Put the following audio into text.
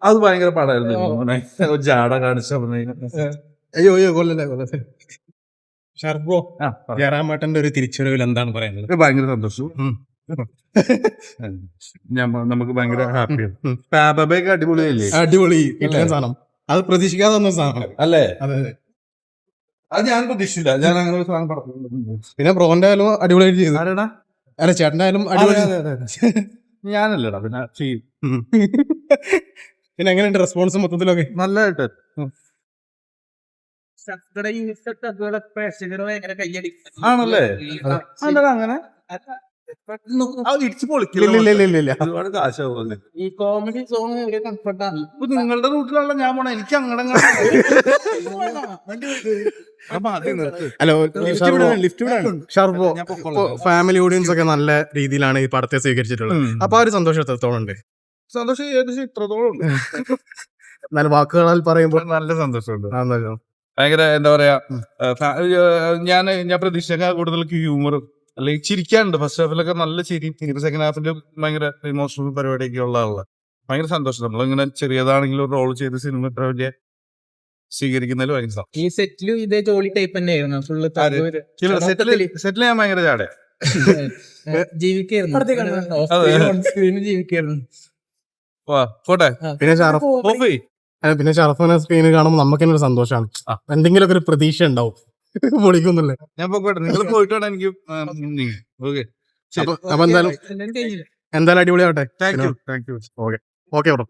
അത് ഭയങ്കര പടമായിരുന്നു. ജാട കാണിച്ച അയ്യോ കൊല്ലല്ലേ. ഷർബോ ജയറാമേട്ടന്റെ ഒരു തിരിച്ചുവരവിൽ എന്താണ് പറയുന്നത്? ഭയങ്കര സന്തോഷം. നമുക്ക് ഭയങ്കര ഹാപ്പിയാണ്. പാബയൊക്കെ അടിപൊളിയല്ലേ? അടിപൊളി സാധനം, അത് പ്രതീക്ഷിക്കാതെ വന്ന സാധനം അല്ലേ? അതെ. അത് ഞാൻ പ്രതീക്ഷിച്ചില്ല. ഞാൻ അങ്ങനെ ഒരു സാധനം പറഞ്ഞു. പിന്നെ ബ്രോന്റെ ആയാലും അടിപൊളിയായിട്ട് ചെയ്തു. അല്ല ചേട്ടന്റെ ആയാലും അടിപൊളി. ഞാനല്ലടാ പിന്നെ പിന്നെ എങ്ങനെയുണ്ട് റെസ്പോൺസ് മൊത്തത്തിലൊക്കെ? നല്ലതായിട്ട്. ആണല്ലേ? അങ്ങനെ ഇടിച്ചു പൊളിക്കില്ല. ഒരുപാട് കാശാവുമല്ലേ ഈ കോമഡി സോങ് കംഫർട്ടാണ്. നിങ്ങളുടെ റൂട്ടിലുള്ള ഞാൻ പോണ എനിക്ക് അങ്ങനെ ഹലോ ഷർബോ, ഫാമിലി ഓഡിയൻസ് ഒക്കെ നല്ല രീതിയിലാണ് ഈ പടത്തെ സ്വീകരിച്ചിട്ടുള്ളത്. അപ്പൊ ആ ഒരു സന്തോഷം എത്രത്തോളം ഉണ്ട്? സന്തോഷം ഏകദേശം ഇത്രത്തോളം ഉണ്ട്. നല്ല വാക്കുകളാൽ പറയുമ്പോൾ നല്ല സന്തോഷമുണ്ട്. ഭയങ്കര എന്താ പറയാ, ഞാൻ പ്രതീക്ഷിച്ച കൂടുതൽ ഹ്യൂമറും അല്ലെങ്കിൽ ചിരിക്കാനുണ്ട്. ഫസ്റ്റ് ഹാഫിലൊക്കെ നല്ല ചിരി, സെക്കൻഡ് ഹാഫിൽ ഭയങ്കര ഇമോഷണൽ പരിപാടിയൊക്കെ ഉള്ള ആളാണ്. ഭയങ്കര സന്തോഷം. നമ്മളിങ്ങനെ ചെറിയതാണെങ്കിലും റോൾ ചെയ്ത് സിനിമ ഇത്ര വലിയ സ്വീകരിക്കുന്നതിൽ ഭയങ്കര. ഈ സെറ്റിലും ഇതേ ജോളി ടൈപ്പ് തന്നെയായിരുന്നു. ഫുള്ള് സെറ്റിൽ ഞാൻ ഭയങ്കര ചാടേ ജീവിക്കായിരുന്നു. പോട്ടെ. പിന്നെ ഷറഫിനെ സ്ക്രീനിൽ കാണുമ്പോൾ നമുക്ക് തന്നെ ഒരു സന്തോഷമാണ്. എന്തെങ്കിലുമൊക്കെ ഒരു പ്രതീക്ഷ ഉണ്ടാവും. പൊളിക്കൊന്നുമില്ല. ഞാൻ പോട്ടെ, നിങ്ങൾ പോയിട്ട് വേണം എനിക്ക്. അപ്പൊ എന്തായാലും അടിപൊളിയാവട്ടെ. Thank you. Okay bro.